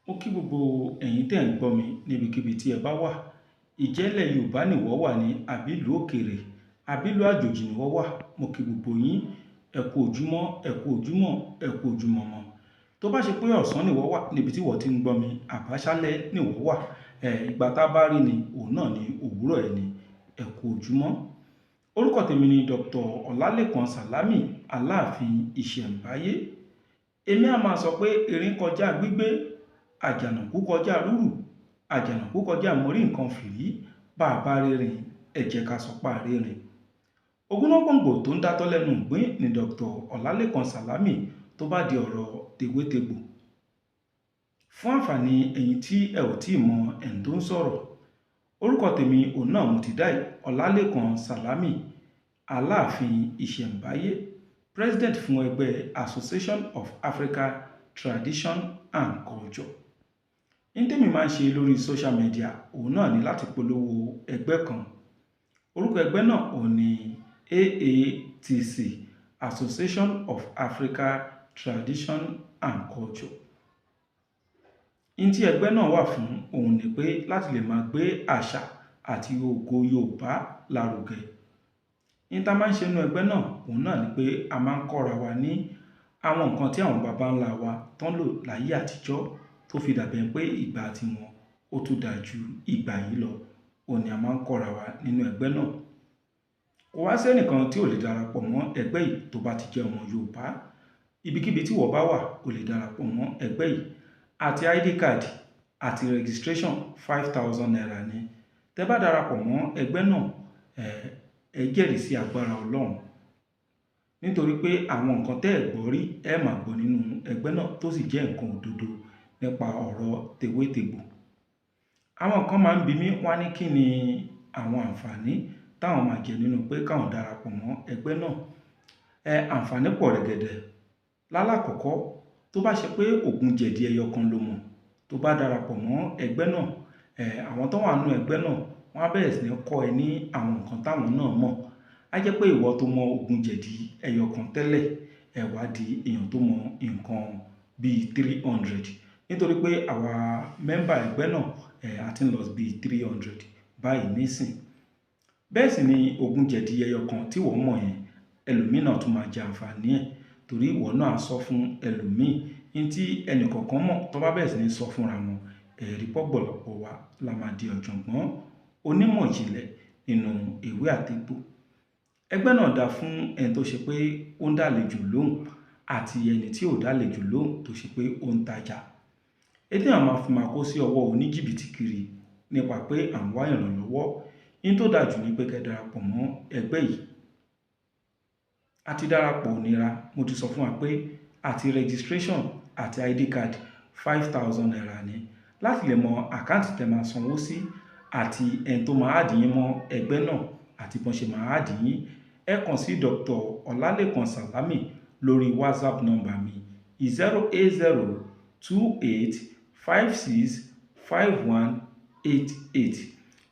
Mo kí gbogbo ẹ̀yin tẹ́ ń gbọ́ mi níbikíbi tí ẹ bá wà. Ìjẹ́lẹ̀ Yorùbá nìwọ wà ní àbí ìlú òkèèrè, àbí ìlú àjòjì nìwọ wà. Mo kí gbogbo yín, ẹ kú ojúmọ́, ẹ kú ojúmọ́, ẹ kú ojúmọ́ mọ́. Tó bá ṣe pé ọ̀sán nìwọ wà níbi tí ìwọ ti ń gbọ́ mi, àbáṣálẹ́ nìwọ wà. Ìgbà tá bá rí ni, òun náà ni òwúrọ̀ ẹni. Ẹ kú ojúmọ́. Orúkọ tèmi ni Dr. Ọlálékan Sàlámì Aláàfin Ìṣẹ̀ǹbáyé. Èmi a máa sọ pé erin kọjá gbígbé, àjànàkú kọjá rúrù, àjànàkú kọjá mórí nǹkan fìrí, bá a bá rírin ẹ jẹ́ ká sọ pé a rírin. Ogúnnágbòǹgbò tó ń dátọ́ lẹ́nu ìgbín ni Dr. Ọlálékan Sàlámì tó bá di ọ̀rọ̀ tewétegbò. Fún àǹfààní ẹ̀yin tí ẹ ò tí ì mọ ẹni tó ń sọ̀rọ̀, orúkọ tèmi òun náà mo ti dá Ọlálékan Sàlámì Aláàfin Ìṣẹ̀ǹbáyé, President fún ẹgbẹ́ Association of Africa Tradition and Culture. Tèmi máa ń ṣe lórí social media òun náà ni láti polówó ẹgbẹ́ kan. Orúkọ ẹgbẹ́ náà òun ni AATC, Association of Africa Tradition and Culture. Tí ẹgbẹ́ náà wà fún òun ni pé láti lè máa gbé àṣà àti ògo Yorùbá lárugẹ. Tá máa ń ṣe nínú ẹgbẹ́ náà òun náà ni pé a máa ń kọ́ra wa ní àwọn nǹkan tí àwọn baba ńlá wa tán lò láyé àtijọ́ tó fi dàbẹ̀ pé ìgbà tiwọn ó tún dáa ju ìgbà yìí lọ. Òun ni a máa ń kọ́ra wa nínú ẹgbẹ́ náà. Kò wá sí ẹnìkan tí ò lè darapọ̀ mọ́ ẹgbẹ́ yìí tó bá ti jẹ́ ọmọ Yorùbá. Ibikíbi tí wọ́n bá wà ò lè darapọ̀ mọ́ ẹgbẹ́ yìí. Àti ID card àti registration 5,000 naira ni. Tẹ́ bá darapọ̀ mọ́ ẹgbẹ́ náà, ẹ jẹ́rìí sí agbára Ọlọ́run. Nítorí pé àwọn nǹkan tẹ́ ẹ gbọ́ rí ẹ máa gbọ́ nínú ẹgbẹ́ náà tó sì jẹ́ nǹkan òdodo nípa ọ̀rọ̀ tewétegbò. Àwọn kan máa ń bi mí wá ní kí ni àwọn àǹfààní táwọn máa jẹ nínú pé káwọn darapọ̀ mọ́ ẹgbẹ́ náà. Àǹfààní pọ̀ rẹ̀gẹ̀dẹ̀. Lálákọ̀ọ́kọ́, tó bá ṣe pé ògùn jẹ̀dí ẹyọ kan ló mọ̀, tó bá darapọ̀ mọ́ ẹgbẹ́ náà, àwọn tó wà nínú ẹgbẹ́ náà wọ́n á bẹ̀rẹ̀ sí ní kọ́ ẹ ní àwọn nǹkan táwọn náà mọ̀. Á jẹ́ pé ìwọ tó mọ ògùn jẹ̀dí ẹyọ kan tẹ́lẹ̀, ẹ wá di èèyàn tó mọ nǹkan bíi 300. Nítorí pé àwa mẹ́mbà ẹgbẹ́ náà a ti ń lọ bíi 300 báyìí nísìn. Bẹ́ẹ̀ sì ni ògùn jẹ̀dí ẹyọ kan tí wọ́n mọ̀ yẹn, ẹlòmíì náà tún máa jẹ àǹfààní ẹ̀. Torí ìwọ náà sọ fún ẹlòmíì. Tí ẹnìkọ̀ọ̀kan mọ̀ tó bá bẹ̀rẹ̀ sí ní sọ fúnra wọn, ẹ̀rí pọ̀pọ̀lọpọ̀ wa la máa di ọ̀jọ̀gbọ́n onímọ̀ ìjìnlẹ̀ nínú ewé àtegbò. Ẹgbẹ́ náà dá fún ẹni tó ṣe pé ó ń dálejò lóhùn àti ẹni tí ò dálejò lóhùn tó ṣe pé ó ń tajà. Ètí àwọn máa fi máa kó sí ọwọ́ oníjìbìtì kiri nípa pé à ń wá ìrànlọ́wọ́. Tó dájú ní pé kẹ́ darapọ̀ mọ́ ẹgbẹ́ yìí. Àti darapọ̀ ò nira. Mo ti sọ fún wa pé àti registration àti ID card 5,000 naira ni. Láti lè mọ àkáǹtì tẹ́ máa sanwó sí àti ẹni tó máa add yín mọ́ ẹgbẹ́ náà àti bọ́n ṣe máa add yín, ẹ kàn sí Dr. Ọlálékan Sàlámì lórí WhatsApp number mi 08028565188.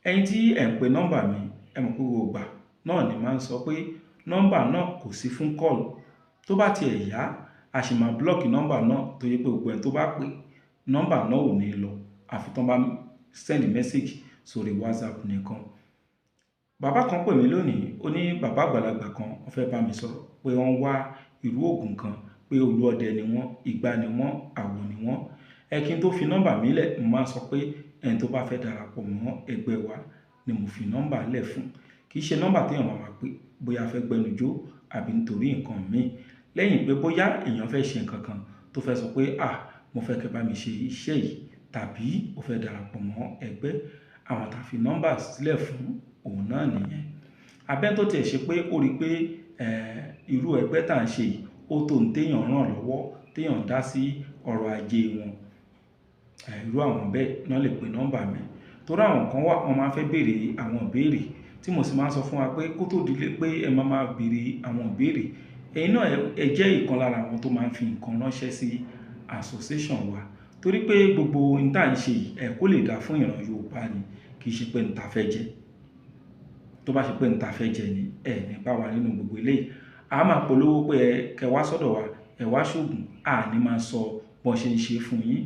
Ẹ̀yin tí ẹ̀ ń pe nọ́mbà mi, ẹ mọ̀ pé gbogbo ìgbà náà ni máa ń sọ pé nọ́mbà náà kò sí fún call. Tó bá ti ẹ̀ yá, a sì máa blọ́ọ̀kì nọ́mbà náà tó yẹ pé gbogbo ẹni tó bá pè nọ́mbà náà ò ní lọ àfi tán bá send message sórí WhatsApp nìkan. Bàbá kan pè mí lónìí, ó ní bàbá àgbàlagbà kan wọ́n fẹ́ bá mi sọ̀rọ̀ pé wọ́n wá irú òògùn kan pé olúọdẹ ni wọ́n, ìgbà ni wọ́n, àwọ̀ ni wọ́n. Kí n tó fi nọ́mbà mi lẹ̀, mo máa sọ pé ẹni tó bá fẹ́ darapọ̀ mọ́ ẹgbẹ́ wa ni mo fi nọ́mbà lẹ̀ fún. Kì í ṣe nọ́mbà téèyàn máa pè bóyá fẹ́ gbẹnujó àbí nítorí nǹkan míì. Lẹ́yìn pé bóyá èèyàn fẹ́ ṣe nǹkan kan tó fẹ́ sọ pé mo fẹ́ kẹ́ bá mi ṣe iṣẹ́ yìí, tàbí ó fẹ́ darapọ̀ mọ́ ẹgbẹ́, àwọn tá fi nọ́mbà sílẹ̀ fún òun náà nìyẹn. Abẹ́ tó tiẹ̀ ṣe pé ó rí pé irú ẹgbẹ́ tá ń ṣe yìí ó tó ń téèyàn ràn lọ́wọ́, téèyàn dá sí ọrọ̀ ajé wọn. Irú àwọn bẹ́ẹ̀ náà lè pe nọ́mbà mi. Torí àwọn kan wà wọ́n máa ń fẹ́ béèrè àwọn ìbéèrè tí mo sì máa ń sọ fún wa pé kó tó dilé pé ẹ máa béèrè àwọn ìbéèrè. Ẹ̀yin náà ẹ jẹ́ ìkan lára àwọn tó máa ń fi nǹkan ránṣẹ́ sí association wa. Torí pé gbogbo ohun tá ń ṣe yìí kó lè dá fún ìran Yorùbá ni, kì í ṣe pé níta fẹ́ jẹ. Tó bá ṣe pé níta fẹ́ jẹ ni ní bá wa nínú gbogbo eléyìí. A máa polówó pé kẹ́ wá sọ́dọ̀ wa, ẹ wá ṣoògùn, ní máa sọ bọ́n ṣe ń ṣe fún yín.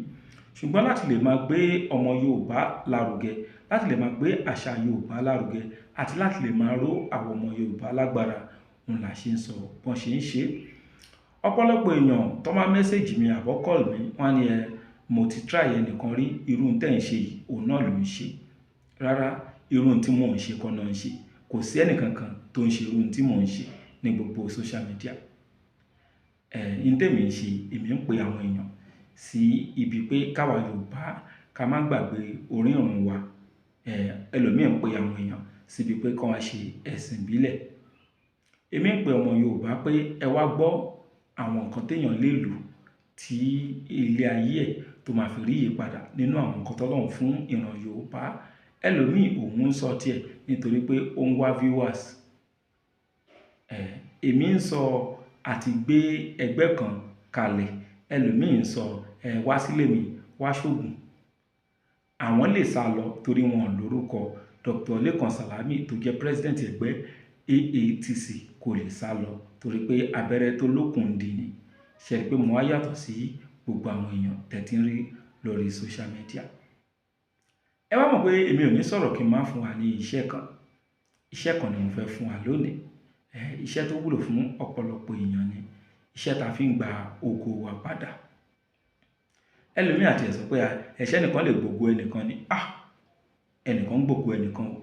ṣùgbọ́n láti lè máa gbé ọmọ Yorùbá lárugẹ, láti lè máa gbé àṣà Yorùbá lárugẹ àti láti lè máa ró àwọn ọmọ Yorùbá lágbára, òun là ṣe ń sọ bọ́n ṣe ń ṣe. Ọ̀pọ̀lọpọ̀ èèyàn tó máa mẹ́sẹ̀jì mi àbọ̀ call mi, wọ́n ní mo ti try ẹnìkan rí, irú tẹ́ ń ṣe yìí òun náà ló ń ṣe. Rárá, irú tí mò ń ṣe kọ́ náà ń ṣe. Kò sí ẹnìkankan tó ń ṣe irú tí mò ń ṣe ní gbogbo social media. Ní tèmi ń ṣe, èmi ń pe àwọn èèyàn sí ibi pé káwa Yorùbá ká má gbàgbé orírun wa. Ẹlòmíì ń pe àwọn èèyàn síbi pé kí wọ́n ṣe ẹ̀sìn ìbílẹ̀. Èmi ń pe ọmọ Yorùbá pé ẹ wá gbọ́ àwọn nǹkan téèyàn lè lò tí ilé ayé ẹ̀ tó máa fi rí ìyípadà nínú àwọn nǹkan tọ́lọ́run fún ìran Yorùbá. Ẹlòmíì òun ń sọ tiẹ̀ nítorí pé ó ń wá viewers. Èmi ń sọ àti gbé ẹgbẹ́ kan kalẹ̀. Ẹlòmíì ń sọ wá sílé mi, wá ṣògùn. Àwọn lè sá lọ torí wọn lórúkọ. Dr. Lekan Salami tó jẹ́ president ẹgbẹ́ AATC kò lè sá lọ torí pé abẹ́rẹ́ tó lókun ń dì ní. Ṣé rí pé mo wá yàtọ̀ sí gbogbo àwọn èèyàn tẹ́tí ń rí lórí social media. Ẹ wá mọ̀ pé èmi ò ní sọ̀rọ̀ kí n má fún wa ní iṣẹ́ kan. Iṣẹ́ kan ni mo fẹ́ fún wa lónìí. Iṣẹ́ tó wúlò fún ọ̀pọ̀lọpọ̀ èèyàn ni. Iṣẹ́ ta fi ń gba ògo wa padà. Ẹlòmíì àti ẹ̀ sọ pé ẹ̀ṣẹ̀ nìkan lè gbógo ẹnìkan ni. Ẹnìkan ń gbógo ẹnìkan o.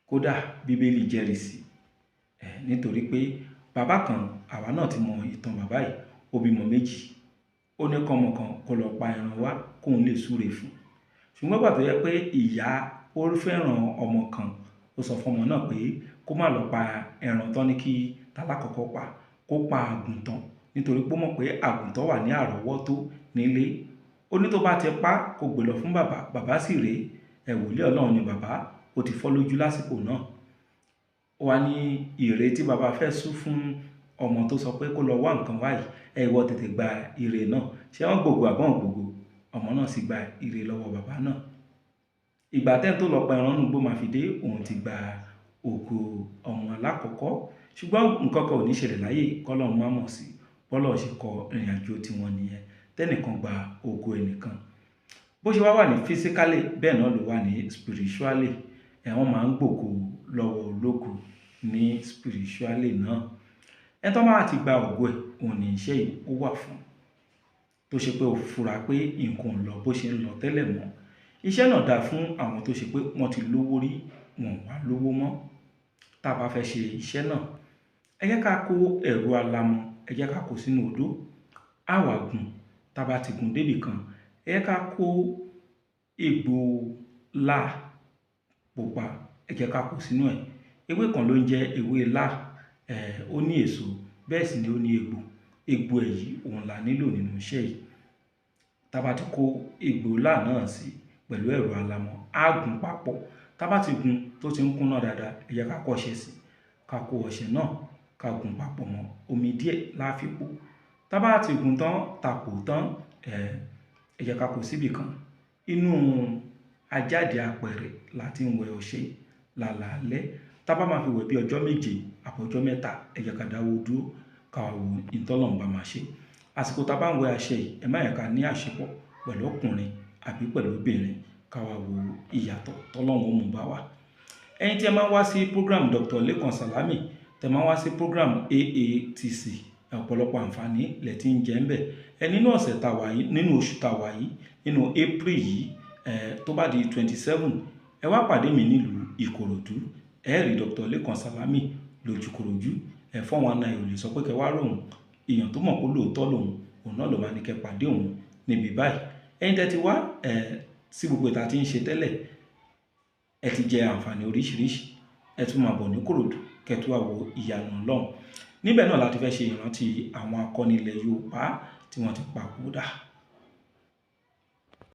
Kódà Bíbélì jẹ́rìí sí. Nítorí pé bàbá kan, àwa náà ti mọ ìtàn bàbá yìí, ó bímọ méjì. Ó ní kọ́mọ kan kó lọ pa ẹran wá kóun lè súre fún. Ṣùgbọ́n ìgbà tó yẹ pé ìyá ó fẹ́ràn ọmọ kan, ó sọ fún ọmọ náà pé kó má lọ pa ẹran tán ní kí tálákọ̀ọ́kọ́ pa, kó pa àgùntàn nítorí pé ó mọ̀ pé àgùntàn wà ní àrọ́wọ́tó nílé. Ó ní tó bá ti pa kó gbé lọ fún bàbá, bàbá sì rèé, wòlíì Ọlọ́run ni bàbá, ó ti fọ́ lójú lásìkò náà. Ó wá ní ìre tí bàbá fẹ́ sú fún ọmọ tó sọ pé kó lọ wá nǹkan wáyìí, ìwọ tètè gba ìre náà. Ṣé wọ́n gbògo àbọ̀ wọ́n gbògo? Ọmọ náà sì gba ìre lọ́wọ́ bàbá náà. Ìgbà tẹ́ni tó lọ pa ẹran nínú igbó máa fi dé, òun ti gba ògo ọmọ alákọ̀ọ́kọ́. Ṣùgbọ́n nǹkan kan ò ní ṣẹlẹ̀ láyé kọ́lọ́run má mọ̀ sí. Bọ́lọ́run ṣe kọ ìrìnàjò tiwọn nìyẹn. Tẹ́nìkan gba ògo ẹnìkan. Bó ṣe wá wà ní physically, bẹ́ẹ̀ náà ló wà ní spiritually. Wọ́n máa ń gbògo lọ́wọ́ ológo ní spiritually náà. Ẹni tó máa ti gba ògo ẹ̀, òun ní iṣẹ́ yìí ó wà fún. Tó ṣe pé ó fura pé nǹkan ò lọ bó ṣe ń lọ tẹ́lẹ̀ mọ́. Iṣẹ́ náà dá fún àwọn tó ṣe pé wọ́n ti lówó rí, wọn wá lówó mọ́. Tá a bá fẹ́ ṣe iṣẹ́ náà, ẹ jẹ́ ká kó ẹ̀rọ alámọ̀, ẹ jẹ́ ká kó sínú odó. Á wá gùn. Tá a bá ti gùn débì kan, ẹ jẹ́ ká kó egbò láà pupa, ẹ jẹ́ ká kó sínú ẹ̀. Ewé kan ló ń jẹ́ ewé láà. Ó ní èso, bẹ́ẹ̀ sì ni ó ní egbò. Egbò ẹ̀ yìí òun là nílò nínú iṣẹ́ yìí. Tá a bá ti kó egbò láà náà sí pẹ̀lú ẹ̀rọ alámọ̀, á gùn papọ̀. Tá a bá ti gùn tó ti ń kúnná dáadáa, ẹ jẹ́ ká kó ọṣẹ sí. Ká kó ọṣẹ náà, ká gùn papọ̀ mọ́ omi díẹ̀ la fi pò. Tá a bá ti gùn tán, ta pò tán, ẹ jẹ́ ká kó síbì kan. Inú ajáde apẹ̀rẹ̀ la ti ń wẹ ọṣẹ lálaalẹ́. Tá a bá máa fi wẹ̀ bí ọjọ́ méje àbọ̀jọ́ mẹ́ta, ẹ jẹ́ ká dáwọ́ dúró ká wo ìtọ́lọ́run bá máa ṣe. Àsìkò tá a bá ń wẹ aṣẹ yìí, ẹ má yẹ ká ní àṣepọ̀ pẹ̀lú ọkùnrin àbí pẹ̀lú obìnrin ká wá wo ìyàtọ̀ tọ́lọ́run ó mú bá wa. Ẹ̀yin tí ẹ máa ń wá sí program Dr. Lekan Salami, tẹ máa ń wá sí program AATC, ọ̀pọ̀lọpọ̀ àǹfààní lẹ ti ń jẹ ń bẹ̀. Nínú ọ̀sẹ̀ tá wà yìí, nínú oṣù tá wà yìí, nínú April yìí, tó bá di 27, ẹ wá pàdé mi nílùú Ìkòròdú. Ẹ rí Dr. Lekan Salami lójúkòròdú. 419 ò lè sọ pé kẹ wá róhùn. Èèyàn tó mọ̀ pé lóòótọ́ lòun, òun náà ló máa ní kẹ pàdé òun níbi báyìí. Ẹ̀yin tẹ́ ti wá sí gbogbo ìta tí ń ṣe tẹ́lẹ̀, ẹ ti jẹ àǹfààní oríṣiríṣi. Ẹ tún máa bọ̀ ní Ìkòròdú kẹ́ tó wá wo ìyanu Ọlọ́run. Níbẹ̀ náà láti fẹ́ ṣe ìrántí àwọn akọni ilẹ̀ Yorùbá tí wọ́n ti papòdà.